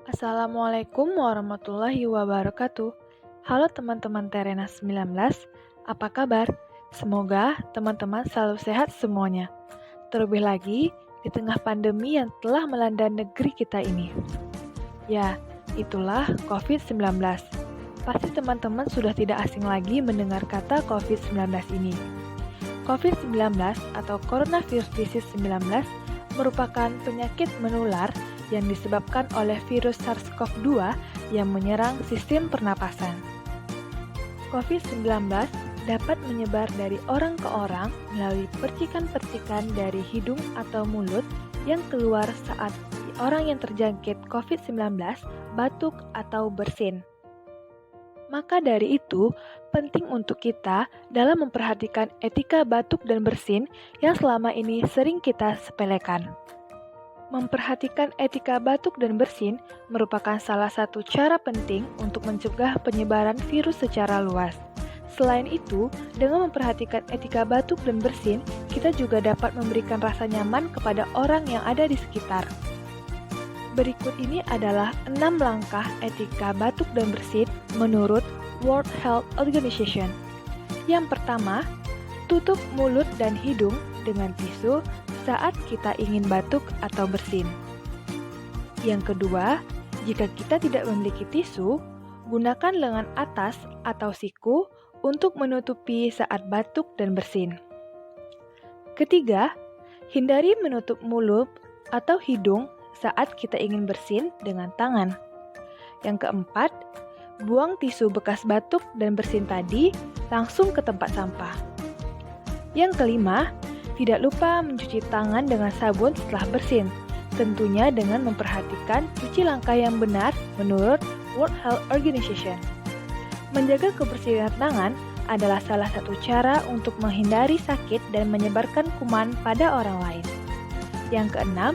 Assalamualaikum warahmatullahi wabarakatuh. Halo teman-teman Terena 19, apa kabar? Semoga teman-teman selalu sehat semuanya. Terlebih lagi di tengah pandemi yang telah melanda negeri kita ini. Ya, itulah COVID-19. Pasti teman-teman sudah tidak asing lagi mendengar kata COVID-19 ini. COVID-19 atau Coronavirus Disease 19 merupakan penyakit menular yang disebabkan oleh virus SARS-CoV-2 yang menyerang sistem pernapasan. COVID-19 dapat menyebar dari orang ke orang melalui percikan-percikan dari hidung atau mulut yang keluar saat orang yang terjangkit COVID-19 batuk atau bersin. Maka dari itu, penting untuk kita dalam memperhatikan etika batuk dan bersin yang selama ini sering kita sepelekan. Memperhatikan etika batuk dan bersin merupakan salah satu cara penting untuk mencegah penyebaran virus secara luas. Selain itu, dengan memperhatikan etika batuk dan bersin, kita juga dapat memberikan rasa nyaman kepada orang yang ada di sekitar. Berikut ini adalah 6 langkah etika batuk dan bersin menurut World Health Organization. Yang pertama, tutup mulut dan hidung dengan tisu saat kita ingin batuk atau bersin. Yang kedua, jika kita tidak memiliki tisu, gunakan lengan atas atau siku untuk menutupi saat batuk dan bersin. Ketiga, hindari menutup mulut atau hidung saat kita ingin bersin dengan tangan. Yang keempat, buang tisu bekas batuk dan bersin tadi langsung ke tempat sampah. Yang kelima, tidak lupa mencuci tangan dengan sabun setelah bersin, tentunya dengan memperhatikan cuci langkah yang benar menurut World Health Organization. Menjaga kebersihan tangan adalah salah satu cara untuk menghindari sakit dan menyebarkan kuman pada orang lain. Yang keenam,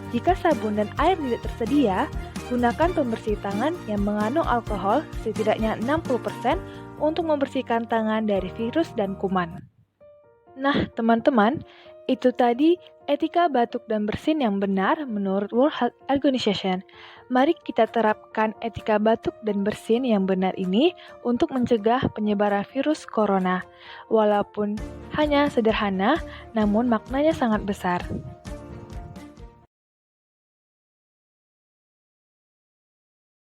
jika sabun dan air tidak tersedia, gunakan pembersih tangan yang mengandung alkohol setidaknya 60% untuk membersihkan tangan dari virus dan kuman. Nah, teman-teman, itu tadi etika batuk dan bersin yang benar menurut World Health Organization. Mari kita terapkan etika batuk dan bersin yang benar ini untuk mencegah penyebaran virus corona. Walaupun hanya sederhana, namun maknanya sangat besar.